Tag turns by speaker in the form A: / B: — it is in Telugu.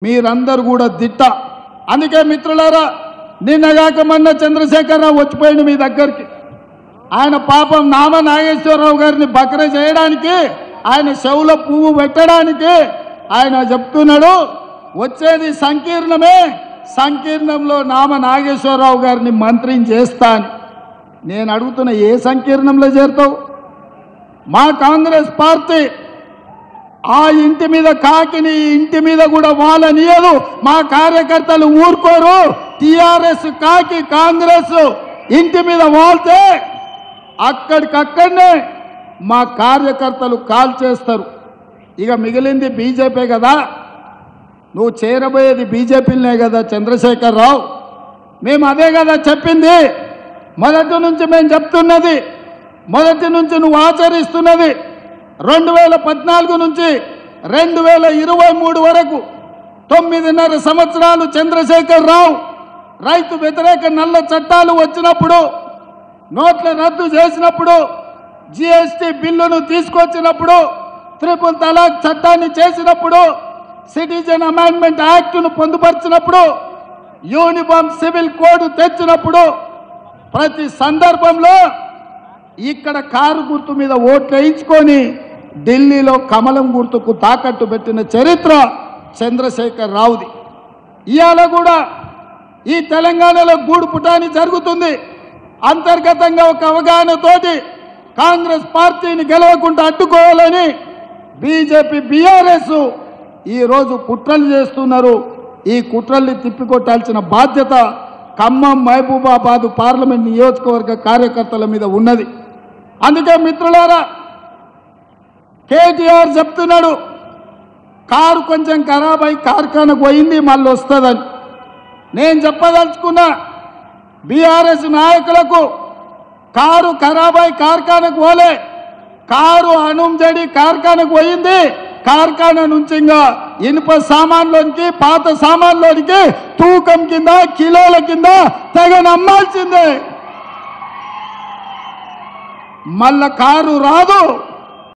A: మీరందరూ కూడా దిట్ట. అందుకే మిత్రులారా, నిన్నగాక మొన్న చంద్రశేఖరరావు వచ్చిపోయింది మీ దగ్గరికి. ఆయన పాపం నామ నాగేశ్వరరావు గారిని బకర చేయడానికి, ఆయన చెవుల పువ్వు పెట్టడానికి ఆయన చెప్తున్నాడు, వచ్చేది సంకీర్ణమే, సంకీర్ణంలో నామ నాగేశ్వరరావు గారిని మంత్రిని చేస్తా అని. నేను అడుగుతున్న, ఏ సంకీర్ణంలో చేరుతావు? మా కాంగ్రెస్ పార్టీ ఆ ఇంటి మీద కాకిని ఇంటి మీద కూడా వాళ్ళనియదు. మా కార్యకర్తలు ఊరుకోరు. టిఆర్ఎస్ కాకి కాంగ్రెస్ ఇంటి మీద వాళ్తే అక్కడికక్కడనే మా కార్యకర్తలు కాల్ చేస్తారు. ఇక మిగిలింది బీజేపీ కదా, నువ్వు చేరబోయేది బీజేపీలనే కదా చంద్రశేఖరరావు. మేము అదే కదా చెప్పింది, మొదటి నుంచి మేము చెప్తున్నది, మొదటి నుంచి నువ్వు ఆచరిస్తున్నది. 2014 నుంచి 2023 వరకు 9.5 సంవత్సరాలు చంద్రశేఖరరావు రైతు వ్యతిరేక నల్ల చట్టాలు వచ్చినప్పుడు, నోట్ల రద్దు చేసినప్పుడు, జిఎస్టీ బిల్లును తీసుకొచ్చినప్పుడు, ట్రిపుల్ తలాక్ చట్టాన్ని చేసినప్పుడు, సిటిజన్ అమెండ్మెంట్ యాక్ట్ను పొందుపరిచినప్పుడు, యూనిఫామ్ సివిల్ కోడ్ తెచ్చినప్పుడు, ప్రతి సందర్భంలో ఇక్కడ కారు గుర్తు మీద ఓట్లు వేయించుకొని ఢిల్లీలో కమలం గుర్తుకు తాకట్టు పెట్టిన చరిత్ర చంద్రశేఖరరావుది. ఇవాళ కూడా ఈ తెలంగాణలో గూడు పుటాని జరుగుతుంది. అంతర్గతంగా ఒక అవగాహనతోటి కాంగ్రెస్ పార్టీని గెలవకుండా అడ్డుకోవాలని బీజేపీ బీఆర్ఎస్ ఈరోజు కుట్రలు చేస్తున్నారు. ఈ కుట్రల్ని తిప్పికొట్టాల్సిన బాధ్యత ఖమ్మం మహబూబాబాద్ పార్లమెంట్ నియోజకవర్గ కార్యకర్తల మీద ఉన్నది. అందుకే మిత్రులారా, కేటీఆర్ చెప్తున్నాడు, కారు కొంచెం ఖరాబ్ అయి కార్ఖానకు పోయింది, మళ్ళీ వస్తుందని. నేను చెప్పదలుచుకున్నా, బీఆర్ఎస్ నాయకులకు కారు ఖరాబ్ అయి కార్ఖానకు పోలే, కారు అనుంజడి కార్ఖానకు పోయింది. కార్ఖానా నుంచి ఇంకా ఇనుప సామాన్లోనికి, పాత సామాన్లోనికి తూకం కింద, కిలోల కింద తెగ నమ్మాల్సిందే. మళ్ళా కారు రాదు.